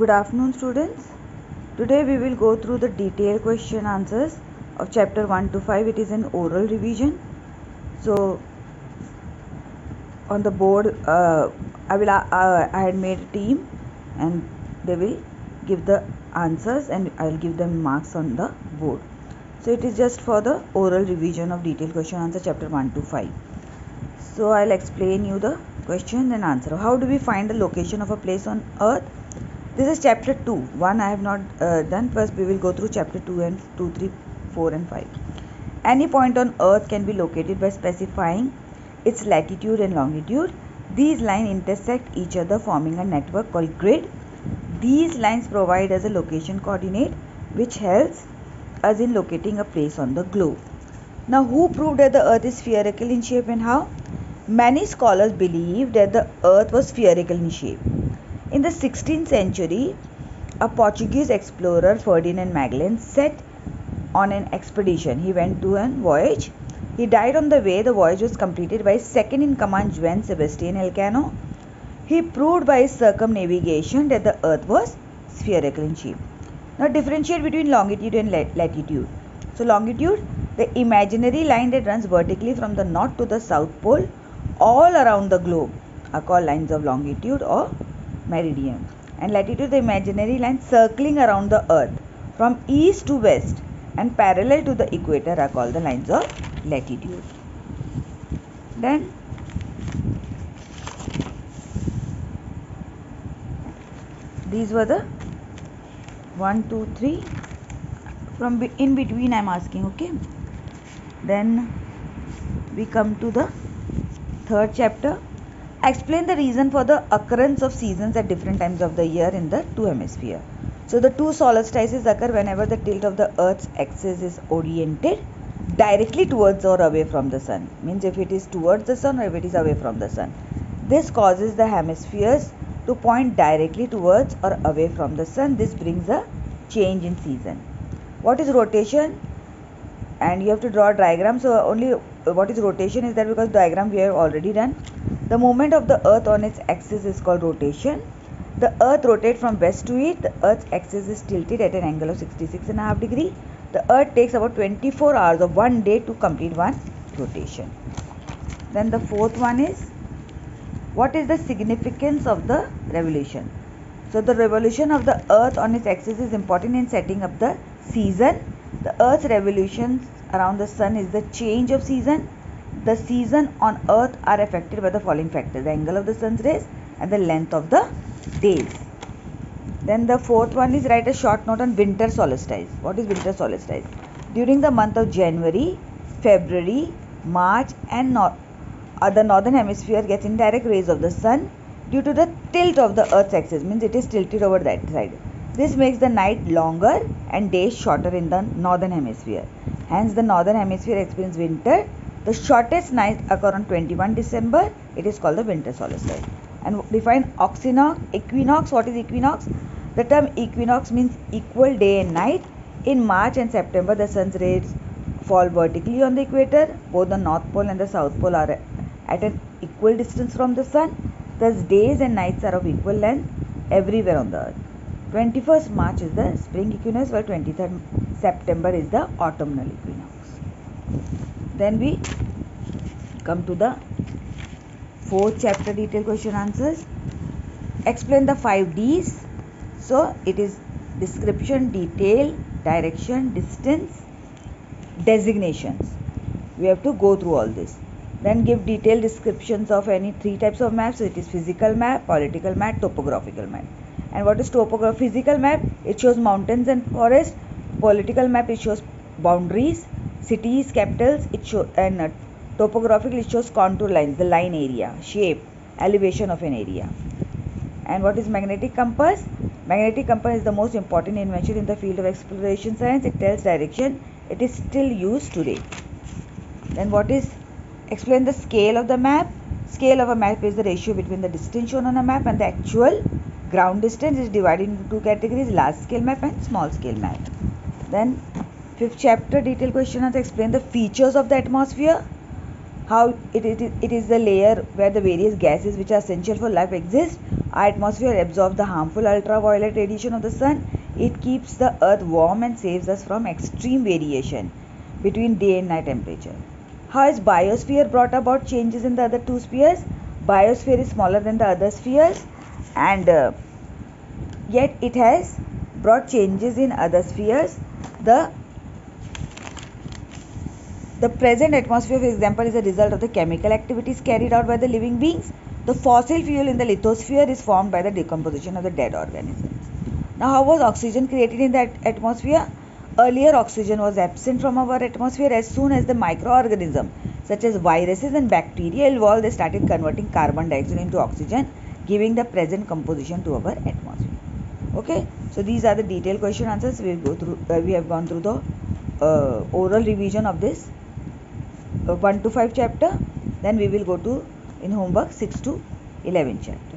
Good afternoon, students. Today we will go through the detailed question answers of chapter 1 to 5. It is an oral revision. So on the board I had made a team and they will give the answers and I will give them marks on the board. So it is just for the oral revision of detailed question answer chapter 1 to 5. So I'll explain you the question and answer. How do we find the location of a place on earth? This is chapter 2. 1 I have not done. First we will go through chapter 2 and 2, 3, 4 and 5. Any point on earth can be located by specifying its latitude and longitude. These lines intersect each other forming a network called grid. These lines provide us a location coordinate which helps us in locating a place on the globe. Now, who proved that the earth is spherical in shape and how? Many scholars believe that the earth was spherical in shape. In the 16th century, a Portuguese explorer, Ferdinand Magellan, set on an expedition. He went to a voyage. He died on the way. The voyage was completed by his second in command, Juan Sebastian Elcano. He proved by his circumnavigation that the earth was spherical in shape. Now differentiate between longitude and latitude. So longitude, the imaginary line that runs vertically from the north to the south pole all around the globe are called lines of longitude or meridian. And latitude, the imaginary line circling around the earth from east to west and parallel to the equator are called the lines of latitude. Then these were the 1, 2, 3. From in between I am asking, okay. Then we come to the third chapter. Explain the reason for the occurrence of seasons at different times of the year in the two hemispheres. So the two solstices occur whenever the tilt of the earth's axis is oriented directly towards or away from the sun. Means if it is towards the sun or if it is away from the sun. This causes the hemispheres to point directly towards or away from the sun. This brings a change in season. What is rotation? And you have to draw a diagram. So only what is rotation is there because diagram we have already done. The movement of the earth on its axis is called rotation. The earth rotates from west to east. The earth's axis is tilted at an angle of 66.5 degrees. The earth takes about 24 hours of one day to complete one rotation. Then the fourth one is, what is the significance of the revolution? So the revolution of the earth on its axis is important in setting up the season. The earth's revolutions around the sun is the change of season. The season on earth are affected by the following factors: the angle of the sun's rays and the length of the days. Then the fourth one is, write a short note on winter solstice. What is winter solstice? During the month of January, February, March and the northern hemisphere gets indirect rays of the sun due to the tilt of the earth's axis. Means it is tilted over that side. This makes the night longer and days shorter in the northern hemisphere. Hence the northern hemisphere experiences winter. The shortest night occur on 21 December. It is called the winter solstice. And define equinox. What is equinox? The term equinox means equal day and night. In March and September, the sun's rays fall vertically on the equator. Both the north pole and the south pole are at an equal distance from the sun. Thus, days and nights are of equal length everywhere on the earth. 21st March is the spring equinox, while 23rd September is the autumnal equinox. Then we come to the fourth chapter, detailed question answers. Explain the 5 D's. So it is description, detail, direction, distance, designations. We have to go through all this. Then give detailed descriptions of any 3 types of maps. So it is physical map, political map, topographical map. And what is physical map? It shows mountains and forests. Political map, it shows boundaries, cities, capitals. And topographical, it shows contour lines, the line area, shape, elevation of an area. And what is magnetic compass? Magnetic compass is the most important invention in the field of exploration science. It tells direction. It is still used today. Then what is, explain the scale of the map. Scale of a map is the ratio between the distance shown on a map and the actual ground distance. Is divided into 2 categories: large scale map and small scale map. Then 5th chapter, detailed question answer. Explain the features of the atmosphere. how it is the layer where the various gases which are essential for life exist. Our atmosphere absorbs the harmful ultraviolet radiation of the sun. It keeps the earth warm and saves us from extreme variation between day and night temperature. How has biosphere brought about changes in the other two spheres? Biosphere is smaller than the other spheres, and yet it has brought changes in other spheres. The present atmosphere, for example, is a result of the chemical activities carried out by the living beings. The fossil fuel in the lithosphere is formed by the decomposition of the dead organisms. Now, how was oxygen created in the atmosphere? Earlier, oxygen was absent from our atmosphere. As soon as the microorganisms such as viruses and bacteria evolved, they started converting carbon dioxide into oxygen, giving the present composition to our atmosphere. Okay, so these are the detailed question answers. We have gone through the oral revision of this 1 to 5 chapter. Then we will go to in homework 6 to 11 chapter.